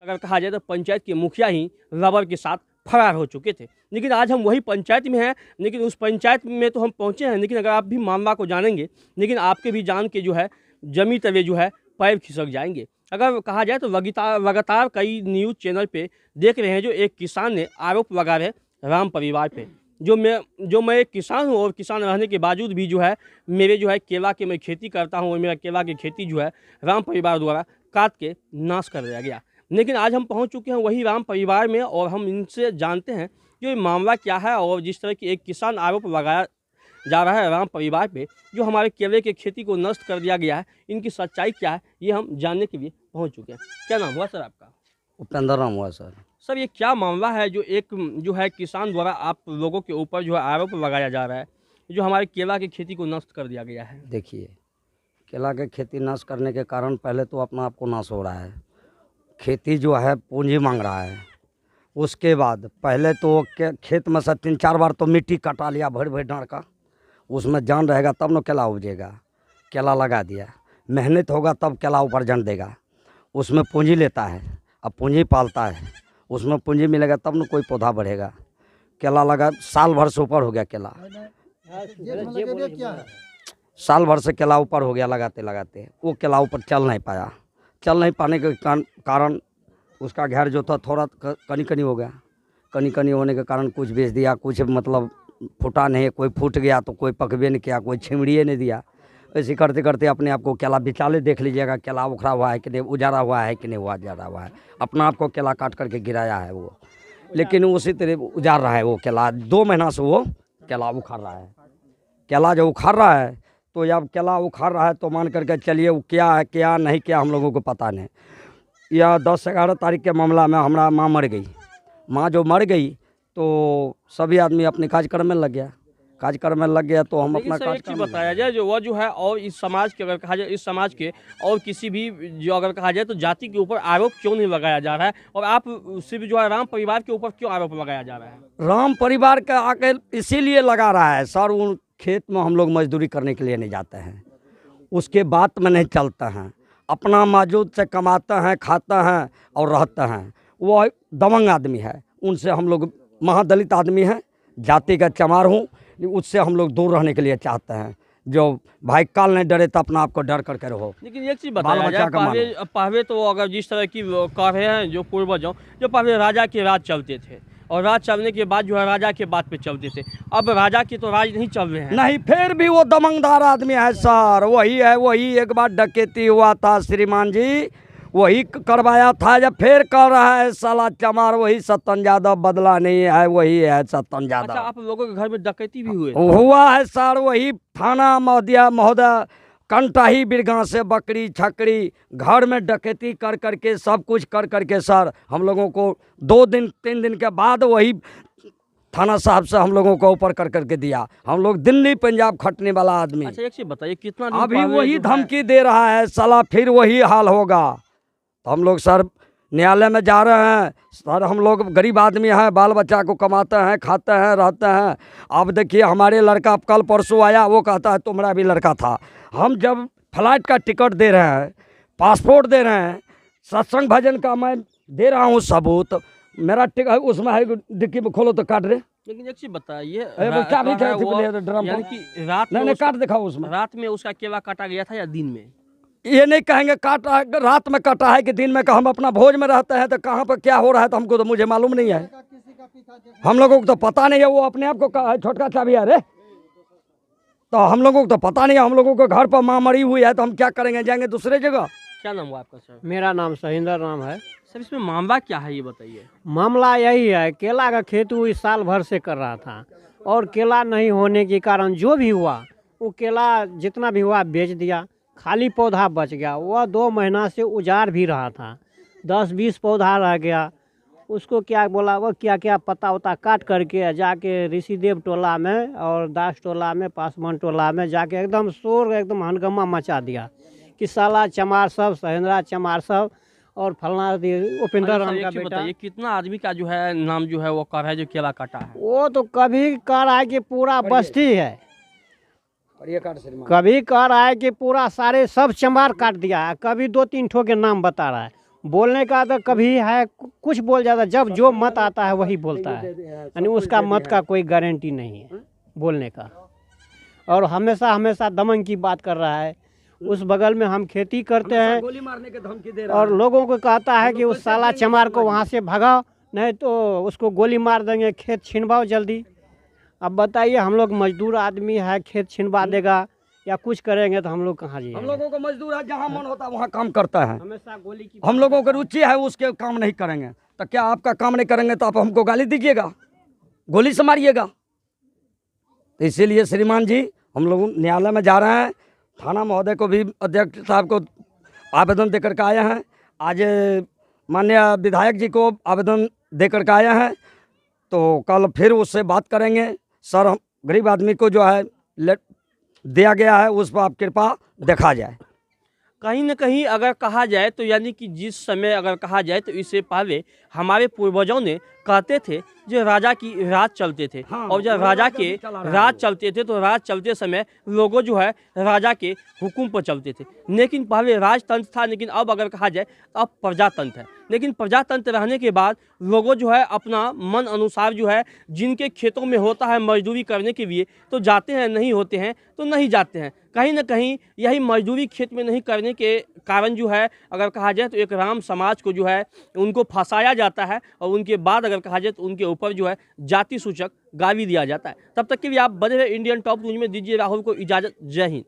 अगर कहा जाए तो पंचायत के मुखिया ही रबर के साथ फरार हो चुके थे। लेकिन आज हम वही पंचायत में हैं, लेकिन उस पंचायत में तो हम पहुंचे हैं, लेकिन अगर आप भी मामला को जानेंगे, लेकिन आपके भी जान के जो है जमी तले जो है पैर खिसक जाएंगे। अगर कहा जाए तो लगातार कई न्यूज़ चैनल पे देख रहे हैं जो एक किसान ने आरोप लगा रहे राम परिवार पे। जो मैं एक किसान हूँ और किसान रहने के बावजूद भी जो है मेरे जो है केला की मैं खेती करता हूँ और मेरा केला की खेती जो है राम परिवार द्वारा काट के नाश कर दिया गया। लेकिन आज हम पहुंच चुके हैं वही राम परिवार में और हम इनसे जानते हैं कि ये मामला क्या है और जिस तरह की एक किसान आरोप लगाया जा रहा है राम परिवार पे जो हमारे केले की खेती को नष्ट कर दिया गया है, इनकी सच्चाई क्या है ये हम जानने के लिए पहुंच चुके हैं। क्या नाम हुआ सर आपका? उपेंद्र नाम हुआ सर। सर ये क्या मामला है जो एक जो है किसान द्वारा आप लोगों के ऊपर जो है आरोप लगाया जा रहा है जो हमारे केला की खेती को नष्ट कर दिया गया है? देखिए, केला के खेती नाश करने के कारण पहले तो अपना आपको नाश हो रहा है। खेती जो है पूंजी मांग रहा है। उसके बाद पहले तो खेत में से 3-4 बार तो मिट्टी कटा लिया भर भर डाँड़ का, उसमें जान रहेगा तब न केला उपजेगा। केला लगा दिया, मेहनत होगा तब केला उपार्जन देगा। उसमें पूंजी लेता है, अब पूंजी पालता है, उसमें पूंजी मिलेगा तब न कोई पौधा बढ़ेगा। केला लगा साल भर से ऊपर हो गया केला, साल भर से केला ऊपर हो गया लगाते लगाते। वो केला ऊपर चल नहीं पाया। चल नहीं पाने के कारण उसका घर जो था थोड़ा कनी कनी हो गया। कनी कनी होने के कारण कुछ बेच दिया, कुछ मतलब फूटा नहीं, कोई फूट गया तो कोई पकवे नहीं किया, कोई छिमड़िए नहीं दिया। ऐसे करते करते अपने आप को केला बिचाले देख लीजिएगा, केला उखड़ा हुआ है कि नहीं, उजाड़ा हुआ है कि नहीं उजाड़ा हुआ है। अपना आप को केला काट करके गिराया है वो, लेकिन उसी तरह उजाड़ रहा है वो केला। 2 महीना से वो केला उखाड़ रहा है। केला जो उखाड़ रहा है तो जब केला उखाड़ रहा है तो मान करके चलिए वो क्या है क्या नहीं क्या हम लोगों को पता नहीं। यह 10-11 तारीख के मामला में हमारा माँ मर गई। माँ जो मर गई तो सभी आदमी अपने कार्यक्रम में लग गया। कार्यक्रम में लग गया तो हम अपना कार्यक्रम बताया जाए जो वह जो है और इस समाज के अगर कहा जाए इस समाज के और किसी भी जो अगर कहा जाए तो जाति के ऊपर आरोप क्यों नहीं लगाया जा रहा है और आप सिर्फ जो है राम परिवार के ऊपर क्यों आरोप लगाया जा रहा है? राम परिवार का आके इसीलिए लगा रहा है सर, उन खेत में हम लोग मजदूरी करने के लिए नहीं जाते हैं, उसके बात में नहीं चलते हैं, अपना मौजूद से कमाते हैं, खाते हैं और रहते हैं। वो दबंग आदमी है, उनसे हम लोग महादलित आदमी हैं, जाति का चमार हूँ, उससे हम लोग दूर रहने के लिए चाहते हैं। जो भाई काल नहीं डरे तो अपना आपको डर करके रहो। लेकिन एक चीज़ बताया जाए पहले तो अगर जिस तरह की कह रहे हैं जो पूर्वजों जो पहले राजा के राज चलते थे और राज चलने के बाद जो है राजा के बात पे चलते थे, अब राजा के तो राज नहीं चल रहे हैं। नहीं, फिर भी वो दमंगदार आदमी है सर, वही है। वही एक बार डकैती हुआ था श्रीमान जी, वही करवाया था, जब फिर कर रहा है साला चमार वही सत्तन यादव, बदला नहीं है, वही है सत्तन यादव। अच्छा, आप लोगों के घर में डकैती भी हुआ है सर, वही थाना महोदय कंटाही बिरगा से बकरी छकड़ी घर में डकैती कर करके सब कुछ कर करके सर हम लोगों को 2-3 दिन के बाद वही थाना साहब से हम लोगों को ऊपर कर करके दिया। हम लोग दिल्ली पंजाब खटने वाला आदमी। अच्छा, एक चीज बताइए कितना अभी वही धमकी दे रहा है साला, फिर वही हाल होगा। तो हम लोग सर न्यायालय में जा रहे हैं सर, हम लोग गरीब आदमी हैं, बाल बच्चा को कमाते हैं, खाते हैं, रहते हैं। अब देखिए हमारे लड़का कल परसों आया, वो कहता है तुम्हारा भी लड़का था। हम जब फ्लाइट का टिकट दे रहे हैं, पासपोर्ट दे रहे हैं, सत्संग भजन का मैं दे रहा हूँ सबूत, मेरा टिकट उसमें है, डिक्की में खोलो तो काट रहे। लेकिन एक चीज बताइए रात में काट दिखाओ, उसमें रात में उसका केला काटा गया था या दिन में? ये नहीं कहेंगे काटा रात में काटा है कि दिन में का। हम अपना भोज में रहते हैं तो कहाँ पर क्या हो रहा है तो हमको तो मुझे मालूम नहीं है, हम लोगों को तो पता नहीं है। वो अपने आप को छोटका चाबी है रे, तो हम लोगों को तो पता नहीं है। हम लोगों को घर पर माँ मरी हुई है तो हम क्या करेंगे, जाएंगे दूसरे जगह। क्या नाम हुआ आपका सर? मेरा नाम सहिंदर नाम है सर। इसमें मामला क्या है ये बताइए। मामला यही है, केला का खेती वो इस साल भर से कर रहा था और केला नहीं होने के कारण जो भी हुआ वो केला जितना भी हुआ बेच दिया, खाली पौधा बच गया। वह 2 महीना से उजाड़ भी रहा था, 10-20 पौधा रह गया। उसको क्या बोला, वो क्या क्या पत्ता वत्ता काट करके जाके ऋषिदेव टोला में और दास टोला में, पासवान टोला में जाके एकदम शोर एकदम हंगामा मचा दिया कि साला चमार सब, सहेंद्रा चमार सब और फलना उपेंद्र राम का बेटा। ये कितना आदमी का जो है नाम जो है वो कर है जो केला काटा है? वो तो कभी कह रहा है कि पूरा बस्ती है, कभी कह रहा है कि पूरा सारे सब चमार काट दिया है, कभी 2-3 ठो के नाम बता रहा है। बोलने का तो कभी है कुछ बोल जाता, जब जो मत आता है वही बोलता है, यानी उसका मत का कोई गारंटी नहीं है बोलने का। और हमेशा हमेशा दमन की बात कर रहा है। उस बगल में हम खेती करते हैं गोली मारने के धमकी दे रहा और लोगों को कहता है कि उस साला चमार को वहाँ से भगाओ, नहीं तो उसको गोली मार देंगे, खेत छिनवाओ जल्दी। अब बताइए, हम लोग मजदूर आदमी है, खेत छिनवा देगा या कुछ करेंगे तो हम लोग कहाँ हम जाएंगे? लोगों को मजदूर है, जहाँ मन होता है वहाँ काम करता है। हमेशा गोली की हम लोगों को रुचि है, उसके काम नहीं करेंगे तो क्या आपका काम नहीं करेंगे तो आप हमको गाली दीजिएगा, गोली से मारिएगा? तो इसीलिए श्रीमान जी हम लोग न्यायालय में जा रहे हैं, थाना महोदय को भी, अध्यक्ष साहब को आवेदन देकर के आए हैं। आज माननीय विधायक जी को आवेदन देकर के आए हैं, तो कल फिर उससे बात करेंगे। सर, हम गरीब आदमी को जो है दिया गया है, उस पर आप कृपा देखा जाए। कहीं न कहीं अगर कहा जाए तो यानी कि जिस समय अगर कहा जाए तो इससे पहले हमारे पूर्वजों ने कहते थे जो राजा की राज चलते थे। हाँ, और जब वो राजा राजा के भी चला रहा है राज वो। चलते थे तो राज चलते समय लोगों जो है राजा के हुक्म पर चलते थे। लेकिन पहले राजतंत्र था, लेकिन अब अगर कहा जाए तो अब प्रजातंत्र है। लेकिन प्रजातंत्र रहने के बाद लोगों जो है अपना मन अनुसार जो है जिनके खेतों में होता है मजदूरी करने के लिए तो जाते हैं, नहीं होते हैं तो नहीं जाते हैं। कहीं ना कहीं यही मजदूरी खेत में नहीं करने के कारण जो है अगर कहा जाए तो एक राम समाज को जो है उनको फंसाया जाता है और उनके बाद अगर कहा जाए तो उनके ऊपर जो है जाति सूचक गाली दिया जाता है। तब तक के लिए आप बने रहे इंडियन टॉप न्यूज में। दीजिए राहुल को इजाज़त। जय हिंद।